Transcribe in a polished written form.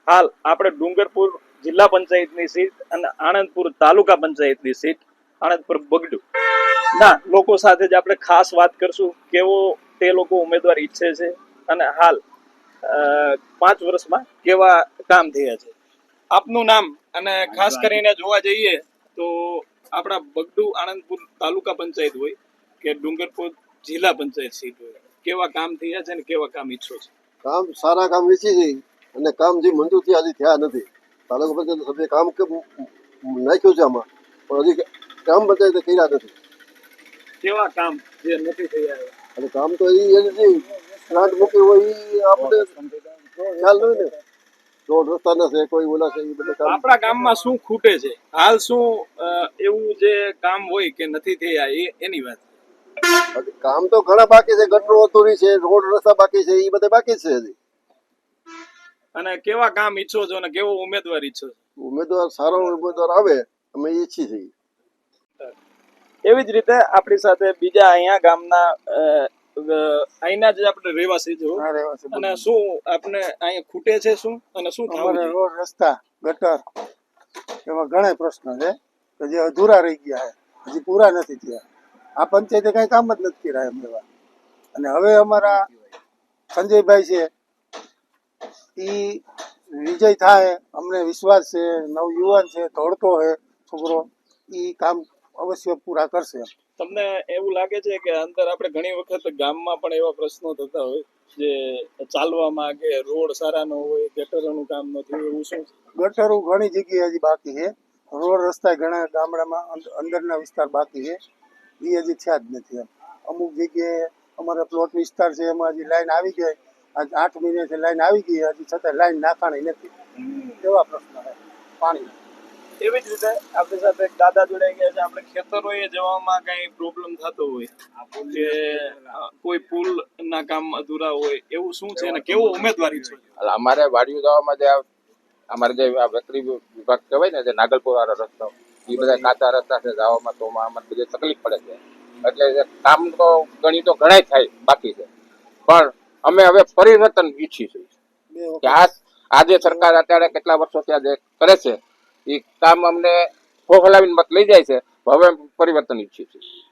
હાલ આપણે ડુંગરપુર જિલ્લા પંચાયતની સીટ અને આણંદપુર તાલુકા પંચાયતની સીટ આણંદપુર બગડું ના લોકો સાથે જ આપણે ખાસ વાત કરશું કેવો તે લોકો ઉમેદવાર ઈચ્છે છે અને હાલ 5 વર્ષમાં કેવા કામ થયા છે. આપનું નામ અને ખાસ કરીને જોવા જઈએ તો આપણા બગડુ આણંદપુર તાલુકા પંચાયત હોય કે ડુંગરપુર જિલ્લા પંચાયત સીટ હોય, કેવા કામ થયા છે અને કેવા કામ ઈચ્છો છે? કામ સારા કામ ઈચ્છી છે અને કામ જે મંજૂર થયા હજી થયા નથી. તાલુકા પંચાયત સભ્ય કામ નાખ્યું છે આમાં, પણ હજી કામ પંચાયતે કર્યા નથી. કેવા કામ જે નથી થયા અને કામ તો એ પ્લાન્ટ મૂકી હોય એ આપણે ખ્યાલ હોય ને, રોડ રસ્તા ના છે કોઈ ઓલા છે એ બધા કામ. આપણા ગામમાં શું ખૂટે છે હાલ, શું એવું જે કામ હોય કે નથી થયા એની વાત? કામ તો ઘણા બાકી છે, ગટરો અધૂરી છે, રોડ રસ્તા બાકી છે, એ બધા બાકી છે હજી. અને કેવા કામ ઈચ્છો છો અને કેવો ઉમેદવાર ઈચ્છો છો? ઉમેદવાર સારો ઉમેદવાર આવે અમે ઈચ્છી છીએ. એવી જ રીતે આપણી સાથે બીજા અહીંયા ગામના અહીંના જે આપણે રહેવાસી છો અને શું આપણે અહીંયા ખૂટે છે શું અને શું થવું છે? રોડ રસ્તા ગટર એમાં ઘણા પ્રશ્નો છે કે જે અધૂરા રહી ગયા છે, હજી પૂરા નથી થયા. આ પંચાયતે કઈ કામ જ નથી કર્યા એમ એવા. અને હવે અમારા સંજયભાઈ છે એ વિજય થાય અમને વિશ્વાસ છે. નવયુવાન છે, ધોળતો છે છોકરો, એ કામ અવશ્ય પૂરા કરશે. તમને એવું લાગે છે કે અંદર આપણે ઘણી વખત ગામમાં પણ એવા પ્રશ્નો થતા હોય જે ચાલવામાં કે રોડ સારા ન હોય, ગટરોનું કામ નથી, એવું શું? ગટરો ઘણી જગ્યાએ હજી બાકી છે, રોડ રસ્તા ઘણા ગામડામાં અંદરના વિસ્તાર બાકી છે, એ હજી થયા જ નથી. અમુક જગ્યાએ અમારા પ્લોટ વિસ્તાર છે એમાં હજી લાઈન આવી ગઈ, આજ 8 મહિનાથી લાઈન આવી ગઈ, હજી છતાં લાઈન નાખાણી નથી. એવા પ્રશ્નો છે પાણી. એવી જ રીતે આપણી સાથે એક દાદા જોડાઈ ગયા છે. આપણે ખેતરોએ જવામાં કઈ પ્રોબ્લેમ થતો હોય કે કોઈ પુલ ના કામ અધૂરા હોય, એવું શું છે અને કેવો ઉમેદવારી છે? અમારે વાડીઓ જવામાં જે અમારે જે વેકરી વિભાગ કહેવાય ને, જે નાગલપુર વાળો રસ્તો, એ બધા કાચા રસ્તા છે, જવામાં તો અમને બધી તકલીફ પડે છે. એટલે કામ તો ઘણા થાય બાકી છે, પણ અમે હવે પરિવર્તન ઈચ્છી છીએ કે આ જે સરકાર અત્યારે કેટલા વર્ષો ત્યાં જે કરે છે એ કામ અમને ફોફલાવીને મત લઈ જાય છે. હવે પરિવર્તન ઈચ્છીએ છીએ.